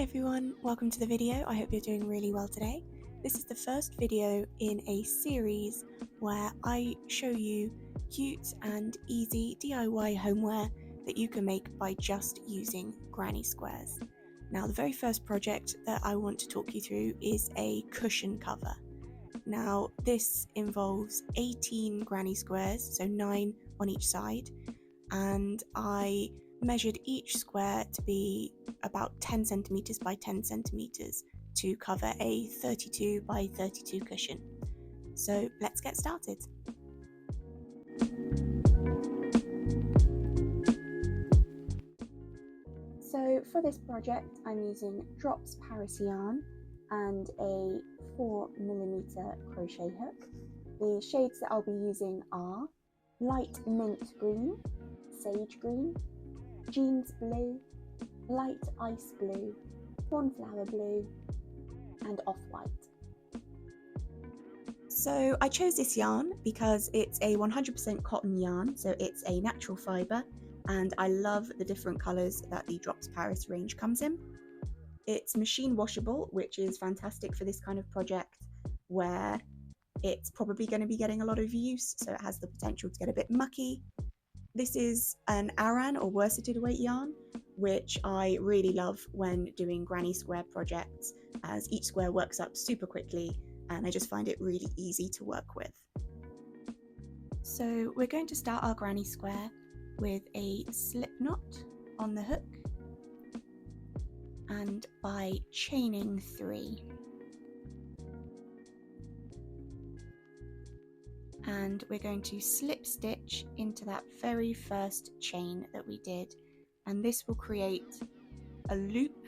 Hi everyone, welcome to the video. I hope you're doing really well today. This is the first video in a series where I show you cute and easy DIY homeware that you can make by just using granny squares. Now, the very first project that I want to talk you through is a cushion cover. Now, this involves 18 granny squares, so 9 on each side, and I measured each square to be about 10 centimeters by 10 centimeters to cover a 32 by 32 cushion. So let's get started. So for this project, I'm using Drops Paris yarn and a 4mm crochet hook. The shades that I'll be using are light mint green, sage green, jeans blue, light ice blue, cornflower blue, and off-white. So I chose this yarn because it's a 100% cotton yarn, so it's a natural fibre, and I love the different colours that the Drops Paris range comes in. It's machine washable, which is fantastic for this kind of project where it's probably going to be getting a lot of use, so it has the potential to get a bit mucky. This is an Aran or worsted weight yarn, which I really love when doing granny square projects, as each square works up super quickly and I just find it really easy to work with. So we're going to start our granny square with a slip knot on the hook and by chaining 3. And we're going to slip stitch into that very first chain that we did, and this will create a loop,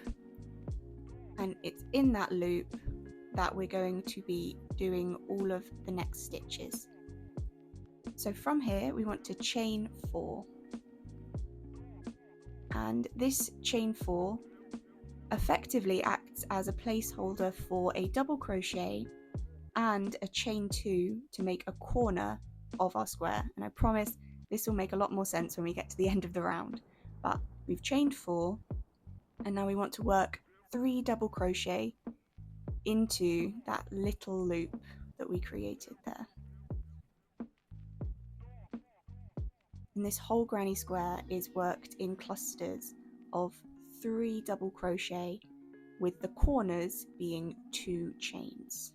and it's in that loop that we're going to be doing all of the next stitches. So from here we want to chain 4, and this chain 4 effectively acts as a placeholder for a double crochet and a chain 2 to make a corner of our square, and I promise this will make a lot more sense when we get to the end of the round. But we've chained 4, and now we want to work 3 double crochet into that little loop that we created there. And this whole granny square is worked in clusters of 3 double crochet, with the corners being 2 chains.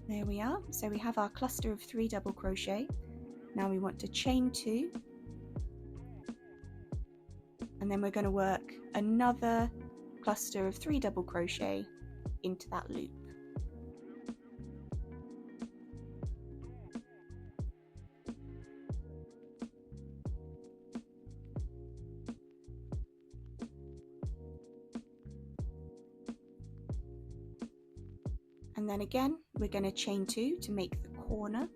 There we are, so we have our cluster of 3 double crochet. Now we want to chain 2, and then we're going to work another cluster of 3 double crochet into that loop. And then again, we're going to chain 2 to make the corner.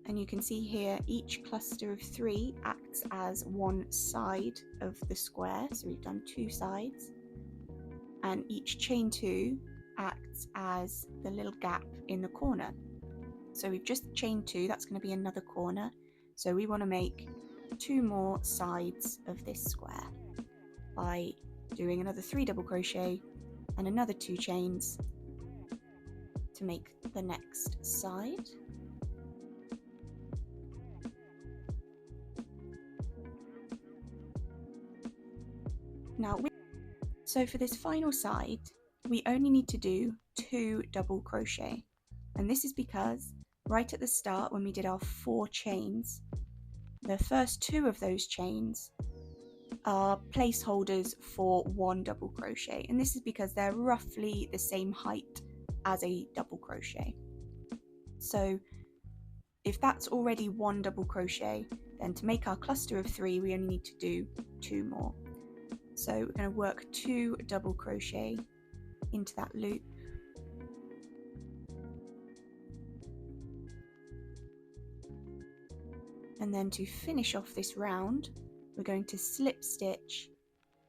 And you can see here, each cluster of 3 acts as one side of the square. So we've done 2 sides. And each chain 2 acts as the little gap in the corner. So we've just chained 2, that's going to be another corner. So we want to make 2 more sides of this square by doing another 3 double crochet and another 2 chains to make the next side. Now, so for this final side, we only need to do 2 double crochet, and this is because right at the start when we did our 4 chains, the first 2 of those chains are placeholders for 1 double crochet, and this is because they're roughly the same height as a double crochet. So if that's already 1 double crochet, then to make our cluster of 3 we only need to do 2 more. So we're going to work 2 double crochet into that loop, and then to finish off this round we're going to slip stitch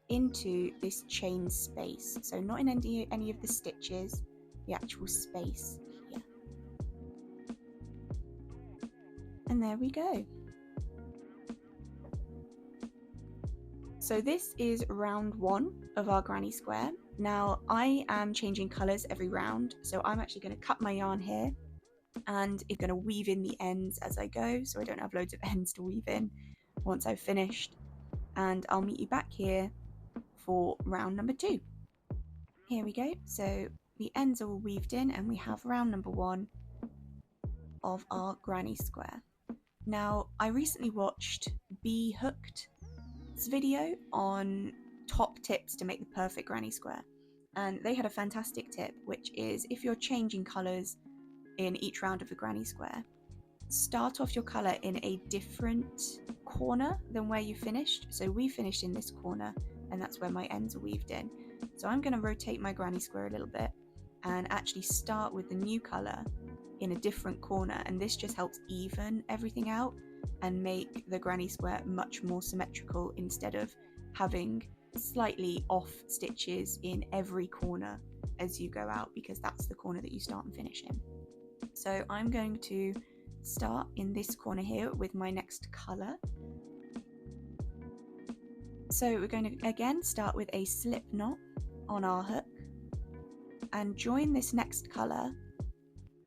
into this chain space, so not in any of the stitches, the actual space here. And there we go. So this is round 1 of our granny square. Now I am changing colours every round, so I'm actually going to cut my yarn here and it's going to weave in the ends as I go, so I don't have loads of ends to weave in once I've finished. And I'll meet you back here for round number 2. Here we go, so the ends are all weaved in and we have round number 1 of our granny square. Now I recently watched Bee Hooked's video on top tips to make the perfect granny square, and they had a fantastic tip, which is if you're changing colours in each round of the granny square, start off your colour in a different corner than where you finished. So we finished in this corner and that's where my ends are weaved in. So I'm going to rotate my granny square a little bit and actually start with the new colour in a different corner, and this just helps even everything out and make the granny square much more symmetrical instead of having slightly off stitches in every corner as you go out, because that's the corner that you start and finish in. So I'm going to start in this corner here with my next colour. So we're going to again start with a slip knot on our hook and join this next colour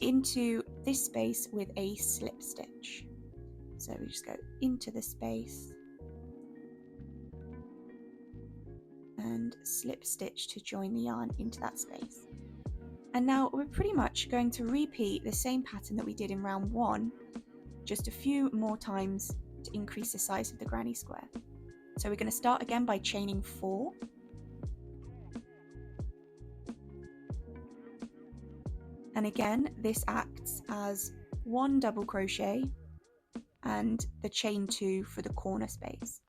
into this space with a slip stitch. So we just go into the space and slip stitch to join the yarn into that space. And now we're pretty much going to repeat the same pattern that we did in round 1, just a few more times to increase the size of the granny square. So we're going to start again by chaining 4. And again, this acts as 1 double crochet and the chain 2 for the corner space.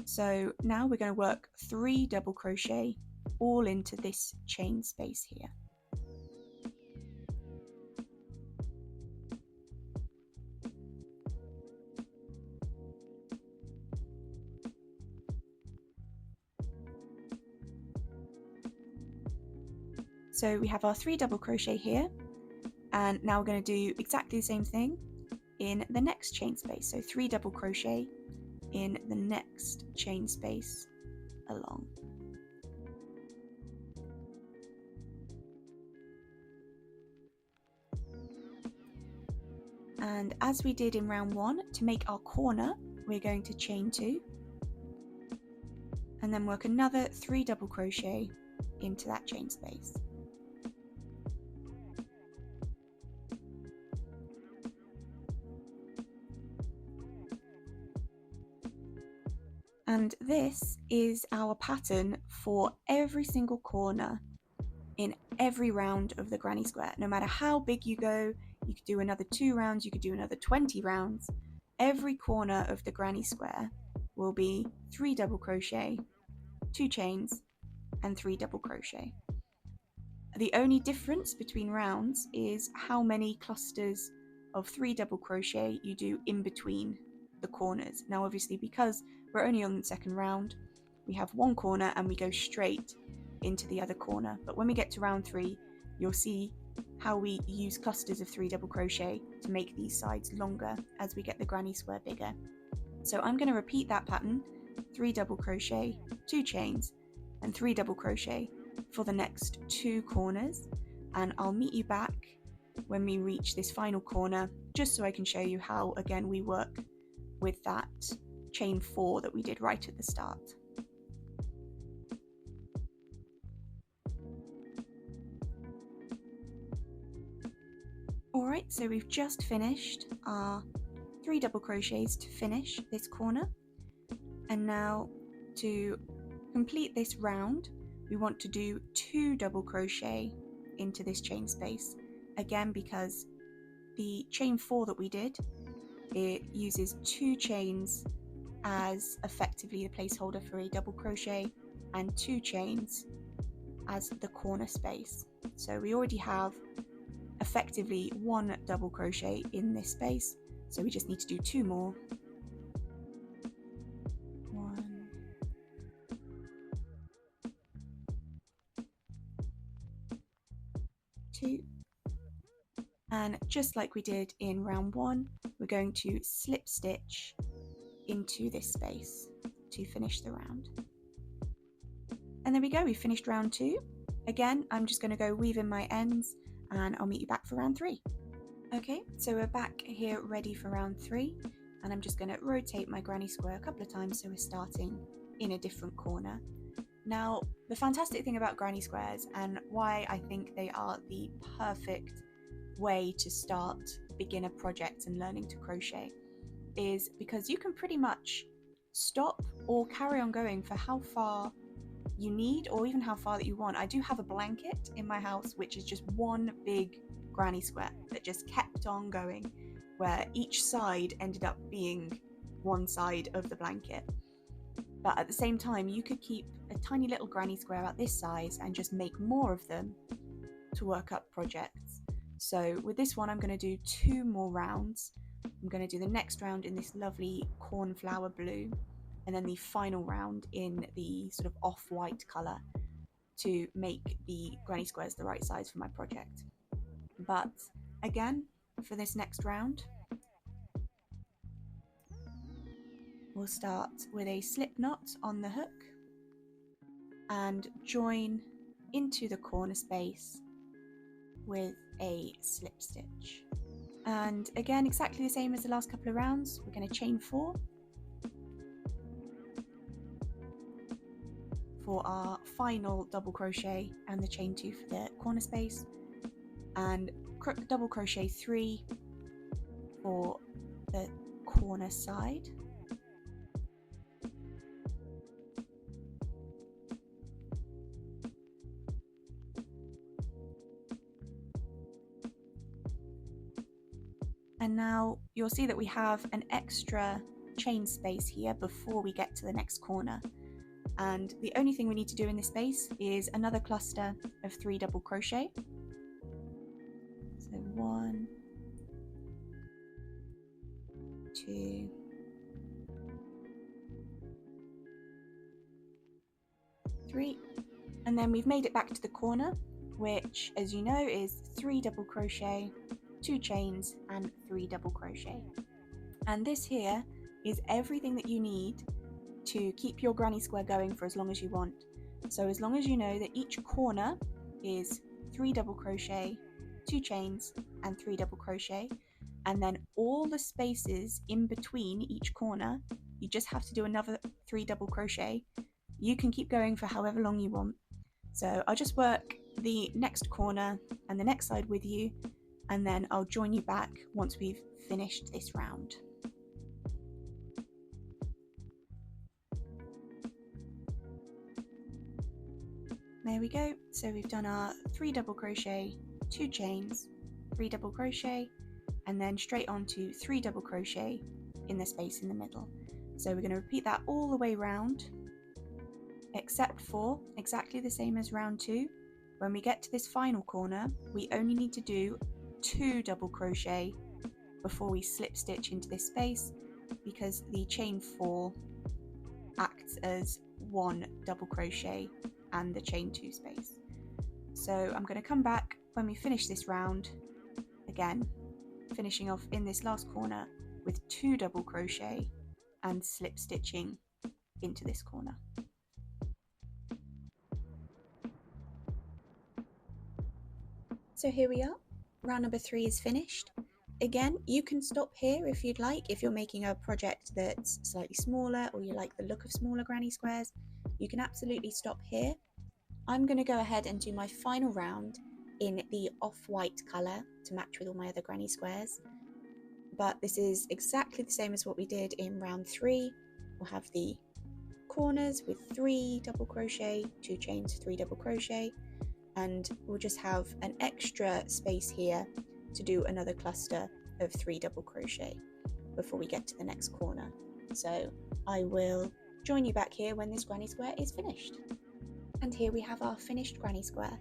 So now we're going to work 3 double crochet all into this chain space here. So we have our 3 double crochet here, and now we're going to do exactly the same thing in the next chain space. So 3 double crochet in the next chain space along. And as we did in round 1, to make our corner, we're going to chain 2 and then work another 3 double crochet into that chain space. And this is our pattern for every single corner in every round of the granny square. No matter how big you go, you could do another 2 rounds, you could do another 20 rounds. Every corner of the granny square will be 3 double crochet, 2 chains, and 3 double crochet. The only difference between rounds is how many clusters of 3 double crochet you do in between the corners. Now obviously, because we're only on the second round, we have 1 corner and we go straight into the other corner. But when we get to round 3, you'll see how we use clusters of 3 double crochet to make these sides longer as we get the granny square bigger. So I'm going to repeat that pattern, 3 double crochet, 2 chains, and 3 double crochet for the next 2 corners, and I'll meet you back when we reach this final corner, just so I can show you how again we work with that chain 4 that we did right at the start. Alright, so we've just finished our 3 double crochets to finish this corner, and now to complete this round we want to do 2 double crochet into this chain space, again because the chain 4 that we did, it uses 2 chains as effectively the placeholder for a double crochet and 2 chains as the corner space. So we already have effectively 1 double crochet in this space, so we just need to do 2 more. 1, 2, and just like we did in round 1, we're going to slip stitch into this space. to finish the round. And there we go, we finished round 2. Again, I'm just going to go weave in my ends and I'll meet you back for round 3. Okay, so we're back here ready for round 3, and I'm just going to rotate my granny square a couple of times so we're starting in a different corner. Now, the fantastic thing about granny squares, and why I think they are the perfect way to start beginner projects and learning to crochet, is because you can pretty much stop or carry on going for how far you need, or even how far that you want. I do have a blanket in my house which is just one big granny square that just kept on going, where each side ended up being one side of the blanket. But at the same time, you could keep a tiny little granny square about this size and just make more of them to work up projects. So with this one, I'm going to do 2 more rounds. I'm going to do the next round in this lovely cornflower blue, and then the final round in the sort of off-white colour to make the granny squares the right size for my project. But again, for this next round, we'll start with a slip knot on the hook and join into the corner space with a slip stitch. And again, exactly the same as the last couple of rounds, we're going to chain 4 for our final double crochet, and the chain 2 for the corner space, and double crochet 3 for the corner side. And now you'll see that we have an extra chain space here before we get to the next corner. And the only thing we need to do in this space is another cluster of 3 double crochet. So 1, 2, 3, and then we've made it back to the corner, which, as you know, is 3 double crochet, 2 chains and 3 double crochet. And this here is everything that you need to keep your granny square going for as long as you want. So as long as you know that each corner is 3 double crochet, 2 chains and 3 double crochet, and then all the spaces in between each corner, you just have to do another 3 double crochet. You can keep going for however long you want. So I'll just work the next corner and the next side with you, and then I'll join you back once we've finished this round. There we go. So we've done our 3 double crochet, 2 chains, 3 double crochet, and then straight on to 3 double crochet in the space in the middle. So we're going to repeat that all the way round, except for exactly the same as round 2. When we get to this final corner, we only need to do 2 double crochet before we slip stitch into this space, because the chain 4 acts as 1 double crochet and the chain 2 space. So I'm going to come back when we finish this round, again finishing off in this last corner with 2 double crochet and slip stitching into this corner. So here we are, round number 3 is finished. Again, you can stop here if you'd like, if you're making a project that's slightly smaller or you like the look of smaller granny squares. You can absolutely stop here. I'm going to go ahead and do my final round in the off-white colour to match with all my other granny squares. But this is exactly the same as what we did in round 3. We'll have the corners with 3 double crochet, 2 chains, 3 double crochet, and we'll just have an extra space here to do another cluster of 3 double crochet before we get to the next corner. So I will join you back here when this granny square is finished. And here we have our finished granny square.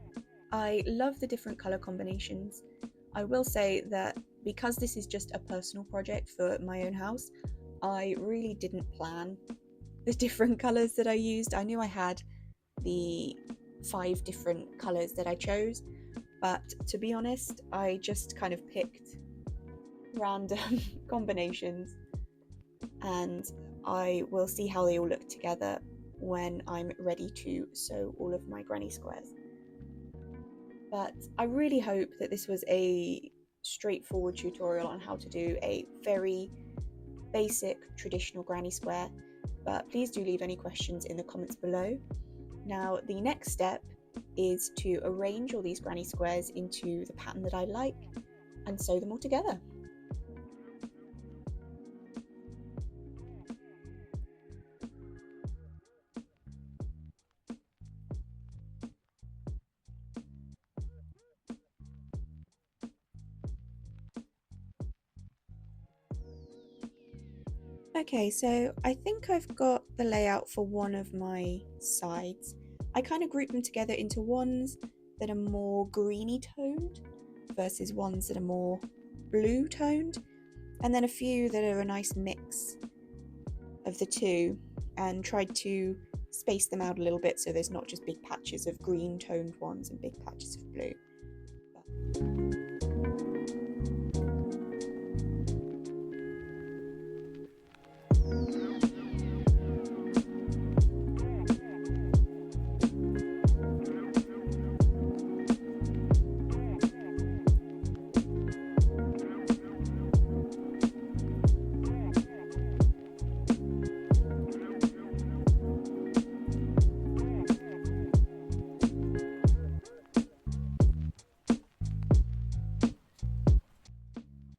I love the different colour combinations. I will say that because this is just a personal project for my own house, I really didn't plan the different colours that I used. I knew I had the 5 different colours that I chose, but to be honest, I just kind of picked random combinations, and I will see how they all look together when I'm ready to sew all of my granny squares. But I really hope that this was a straightforward tutorial on how to do a very basic traditional granny square, but please do leave any questions in the comments below. Now the next step is to arrange all these granny squares into the pattern that I like and sew them all together. Okay, so I think I've got the layout for one of my sides. I kind of group them together into ones that are more greeny toned versus ones that are more blue toned, and then a few that are a nice mix of the two, and tried to space them out a little bit so there's not just big patches of green toned ones and big patches of blue.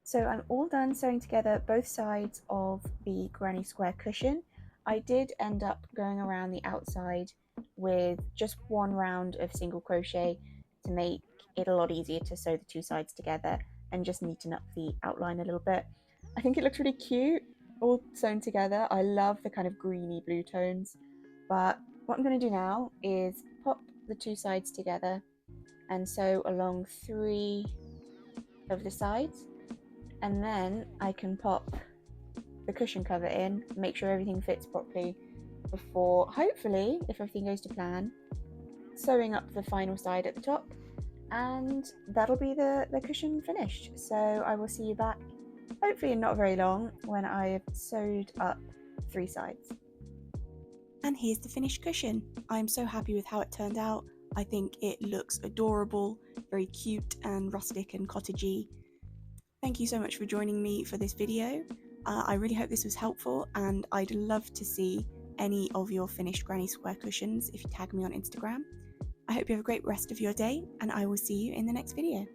So I'm all done sewing together both sides of the granny square cushion. I did end up going around the outside with just one round of single crochet to make it a lot easier to sew the two sides together and just neaten up the outline a little bit. I think it looks really cute all sewn together. I love the kind of greeny blue tones, but what I'm going to do now is pop the two sides together and sew along 3 of the sides, and then I can pop the cushion cover in, make sure everything fits properly before, hopefully, if everything goes to plan, sewing up the final side at the top, and that'll be the cushion finished. So I will see you back, hopefully in not very long, when I've sewed up 3 sides. And here's the finished cushion. I'm so happy with how it turned out. I think it looks adorable, very cute and rustic and cottagey. Thank you so much for joining me for this video. I really hope this was helpful, and I'd love to see any of your finished granny square cushions if you tag me on Instagram. I hope you have a great rest of your day, and I will see you in the next video.